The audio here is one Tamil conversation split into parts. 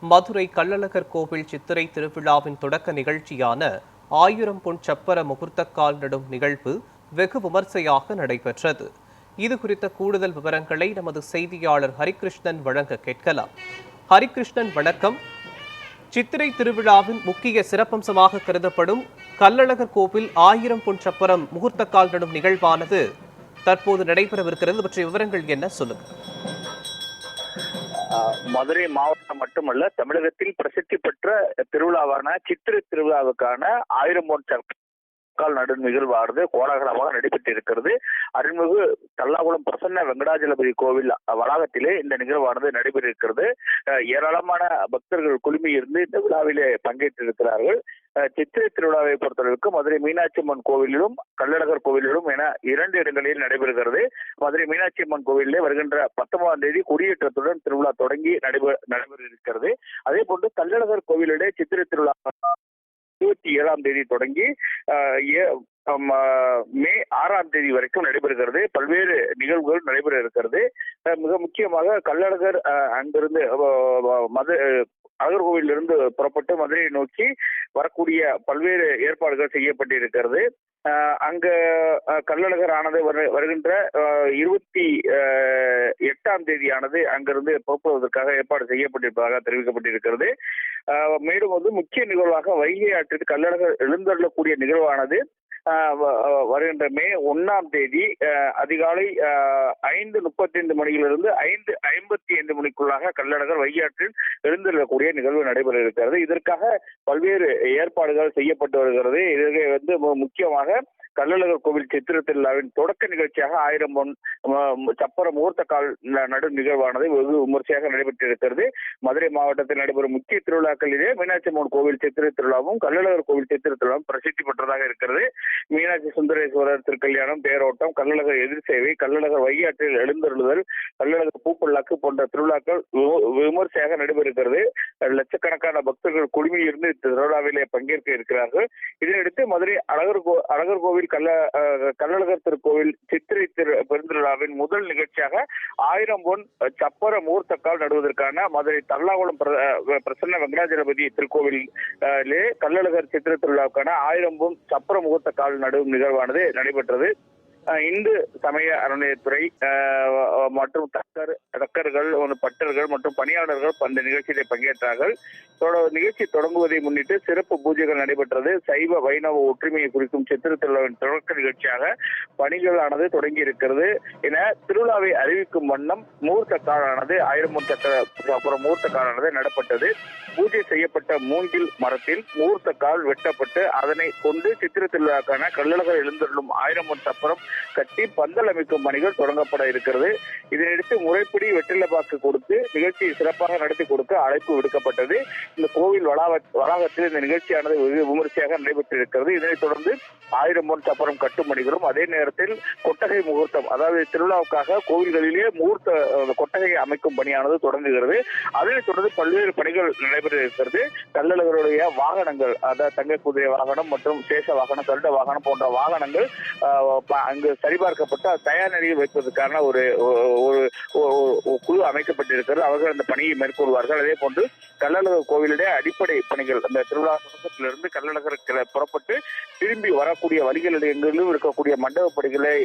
மதுரை கள்ளழகர் கோவில் சித்திரை திருவிழாவின் தொடக்க நிகழ்ச்சியான 1000 பொன் சப்பர முகூர்த்தக்கால் நடும் நிகழ்வு வெகு விமர்சையாக நடைபெற்றது. இது குறித்த கூடுதல் விவரங்களை நமது செய்தியாளர் ஹரிகிருஷ்ணன் வழங்க கேட்கலாம். ஹரிகிருஷ்ணன், வணக்கம். சித்திரை திருவிழாவின் முக்கிய சிறப்பம்சமாக கருதப்படும் கள்ளழகர் கோவில் 1000 பொன் சப்பரம் முகூர்த்தக்கால் நடும் நிகழ்வானது தற்போது நடைபெறவிருக்கிறது. பற்றிய விவரங்கள் என்ன, சொல்லுங்க. மதுரை மாவட்டம் மட்டுமல்ல, தமிழகத்தில் பிரசித்தி பெற்ற திருவிழாவான சித்திரை திருவிழாவுக்கான 1000 பொன் சப்பரம் நடும் நிகழ்வானது கோலாகலமாக நடைபெற்றிருக்கிறது. அருள்மிகு தல்லாகுளம் பிரசன்ன வெங்கடாஜலபதி கோவில் வளாகத்திலே இந்த நிகழ்வானது நடைபெற்றிருக்கிறது. ஏராளமான பக்தர்கள் குழுமியிருந்து இந்த விழாவிலே பங்கேற்றிருக்கிறார்கள். சித்திரை திருவிழாவை பொறுத்தளவுக்கு மதுரை மீனாட்சி அம்மன் கோவிலிலும் கள்ளழகர் கோவிலிலும் என 2 இடங்களில் நடைபெறுகிறது. மதுரை மீனாட்சி அம்மன் கோவிலே வருகின்ற 19ஆம் தேதி கொடியேற்றத்துடன் திருவிழா தொடங்கி நடைபெற இருக்கிறது. அதே போன்று கள்ளழகர் கோவிலிலே சித்திரை திருவிழா 27ஆம் தேதி தொடங்கி மே 6ஆம் தேதி வரைக்கும் நடைபெறுகிறது. பல்வேறு நிகழ்வுகள் நடைபெற இருக்கிறது. மிக முக்கியமாக கள்ளழகர் அங்கிருந்து அழகர் கோவிலிருந்து புறப்பட்டு மதுரையை நோக்கி வரக்கூடிய பல்வேறு ஏற்பாடுகள் செய்யப்பட்டிருக்கிறது. அங்க கள்ளழகர் ஆனது வருகின்ற 28ஆம் தேதியானது அங்கிருந்து புறப்படுவதற்காக ஏற்பாடு செய்யப்பட்டிருப்பதாக தெரிவிக்கப்பட்டிருக்கிறது. மேலும் முக்கிய நிகழ்வாக வைகை ஆற்றில் கள்ளழகர் எழுந்தருளக்கூடிய நிகழ்வானது வருகின்ற மே 1ஆம் தேதி அதிகாலை 5:35 மணியிலிருந்து 5:55 மணிக்குள்ளாக கள்ளழகர் வைகையாற்றில் எழுந்தருளக்கூடிய நிகழ்வு நடைபெற இருக்கிறது. இதற்காக பல்வேறு ஏற்பாடுகள் செய்யப்பட்டு வருகிறது. இது முக்கியமாக கள்ளழகர் கோவில் சித்திரை திருவிழாவின் தொடக்க நிகழ்ச்சியாக 1000 பொன் சப்பர முகூர்த்தக்கால் நடும் நிகழ்வானது வெகு விமர்சையாக நடைபெற்றிருக்கிறது. மதுரை மாவட்டத்தில் நடைபெறும் முக்கிய திருவிழாக்களிலே மீனாட்சி அம்மன் கோவில் சித்திரை திருவிழாவும் கள்ளழகர் கோவில் சித்திரை திருவிழாவும் பிரசித்தி பெற்றதாக இருக்கிறது. மீனாட்சி சுந்தரேஸ்வரர் திருக்கல்யாணம், தேரோட்டம், கள்ளழகர் எதிர் சேவை, கள்ளழகர் வைகையாற்றில் எழுந்தருளுதல், கள்ளழகர் பூப்பல்லாக்கு போன்ற திருவிழாக்கள் விமர்சையாக நடைபெறுகிறது. லட்சக்கணக்கான பக்தர்கள் குழுமியிருந்து திருவிழாவிலே பங்கேற்க இருக்கிறார்கள். இதனையடுத்து மதுரை அழகர் கோவில் கள்ளழகர் திருக்கோவில் சித்திரை பெருந்திருவிழாவின் முதல் நிகழ்ச்சியாக 1000 பொன் சப்பர முகூர்த்தக்கால் நடுவதற்கான மதுரை தல்லாகுளம் பிரசன்ன வெங்கடாஜலபதி திருக்கோவிலே கள்ளழகர் சித்திரை திருவிழாவுக்கான 1000 பொன் சப்பர முகூர்த்தக்கால் நடும் நிகழ்வானது நடைபெற்றது. இந்து சமய அறநிலையத்துறை மற்றும் தக்கர்கள், பட்டர்கள் மற்றும் பணியாளர்கள் அந்த நிகழ்ச்சியிலே பங்கேற்றார்கள். நிகழ்ச்சி தொடங்குவதை முன்னிட்டு சிறப்பு பூஜைகள் நடைபெற்றது. சைவ வைணவ ஒற்றுமையை குறிக்கும் சித்திரை திருவிழாவின் தொடக்க நிகழ்ச்சியாக பணிகளானது தொடங்கி இருக்கிறது என திருவிழாவை அறிவிக்கும் வண்ணம் முகூர்த்த காலானது 1000 பொன் சப்பரம் முகூர்த்த காலானது நடப்பட்டது. பூஜை செய்யப்பட்ட மூங்கில் மரத்தில் முகூர்த்த கால் வெட்டப்பட்டு அதனை கொண்டு சித்திரை திருவிழாக்கான கள்ளழகர் எழுந்தருளும் 1000 பொன் சப்பரம் கட்டி பந்தல் அமைக்கும் பணிகள் தொடங்கப்பட இருக்கிறது. இதனையடுத்து முறைப்படி வெற்றிலப்பாக்கு கொடுத்து நிகழ்ச்சியை சிறப்பாக நடத்தி கொடுக்க அழைப்பு விடுக்கப்பட்டது. இந்த கோவில் வளாகத்தில் இந்த நிகழ்ச்சியானது விமர்சையாக நடைபெற்றிருக்கிறது. இதனைத் தொடர்ந்து 1000 பொன் சப்பரம் கட்டும் பணிகளும், அதே நேரத்தில் கொட்டகை முகூர்த்தம், அதாவது திருவிழாவுக்காக கோவில்களிலே முகூர்த்த கொட்டகை அமைக்கும் பணியானது தொடங்குகிறது. அதனைத் தொடர்ந்து பல்வேறு பணிகள் நடைபெற இருக்கிறது. கள்ளழகருடைய வாகனங்கள், அதாவது தங்க குதிரை வாகனம் மற்றும் சேஷ வாகனம், கருட வாகனம் போன்ற வாகனங்கள் அங்கு சரிபார்க்கப்பட்டு தயார் நிலையில் வைப்பதற்கான ஒரு குழு அமைக்கப்பட்டிருக்கிறது. அவர்கள் அந்த பணியை மேற்கொள்வார்கள். அதே போன்று கள்ளழகர் கோவிலுடைய அடிப்படை பணிகள், அந்த திருவிழா தொடக்கத்திலிருந்து கள்ளழகர் புறப்பட்டு திரும்பி வரக்கூடிய வழிகளிலும் இருக்கக்கூடிய மண்டப பணிகளை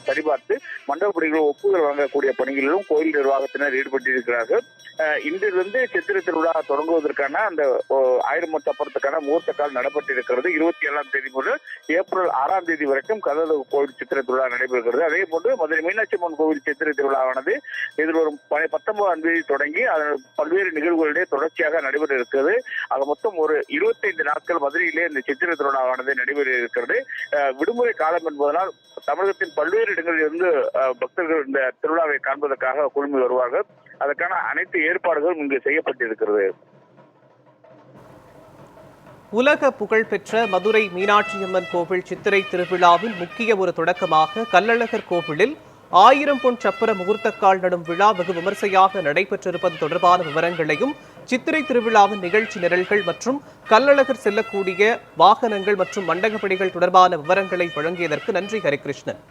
சரிபார்த்து மண்டப பணிகளை ஒப்புதல் வழங்கக்கூடிய பணிகளிலும் கோயில் நிர்வாகத்தினர் ஈடுபட்டிருக்கிறார்கள். இன்றிலிருந்து சித்திரை திருவிழா தொடங்குவதற்கான அந்த 1000 பொன் சப்பரத்துக்கான முகூர்த்த கால் நடப்பட்டிருக்கிறது. 27ஆம் தேதி முதல் ஏப்ரல் 6ஆம் தேதி வரைக்கும் கள்ளழகர் கோவில் சித்திரை திருவிழா நடைபெறுகிறது. அதே போன்று மதுரை மீனாட்சி அம்மன் கோவில் சித்திரை திருவிழாவானது எதிர்வரும் 19ஆம் தேதி தொடங்கி பல்வேறு நிகழ்வுகளிடையே தொடர்ச்சியாக நடைபெற இருக்கிறது. ஆக மொத்தம் ஒரு 25 நாட்கள் மதுரையிலே இந்த சித்திரை திருவிழாவானது நடைபெற இருக்கிறது. விடுமுறை காலம் என்பதனால் தமிழகத்தின் பல்வேறு இடங்களில் இருந்து பக்தர்கள் இந்த திருவிழாவை காண்பதற்காக குழுமி வருவார்கள். அதற்கான அனைத்து ஏற்பாடுகளும் இங்கு செய்யப்பட்டிருக்கிறது. உலக புகழ்பெற்ற மதுரை மீனாட்சியம்மன் கோவில் சித்திரை திருவிழாவின் முக்கிய ஒரு தொடக்கமாக கள்ளழகர் கோவிலில் 1000 பொன் சப்பர முகூர்த்தக்கால் நடும் விழா வெகு விமர்சையாக நடைபெற்றிருப்பது தொடர்பான விவரங்களையும், சித்திரை திருவிழாவின் நிகழ்ச்சி நிரல்கள் மற்றும் கள்ளழகர் செல்லக்கூடிய வாகனங்கள் மற்றும் மண்டகப்படிகள் தொடர்பான விவரங்களை வழங்கியதற்கு நன்றி ஹரிகிருஷ்ணன்.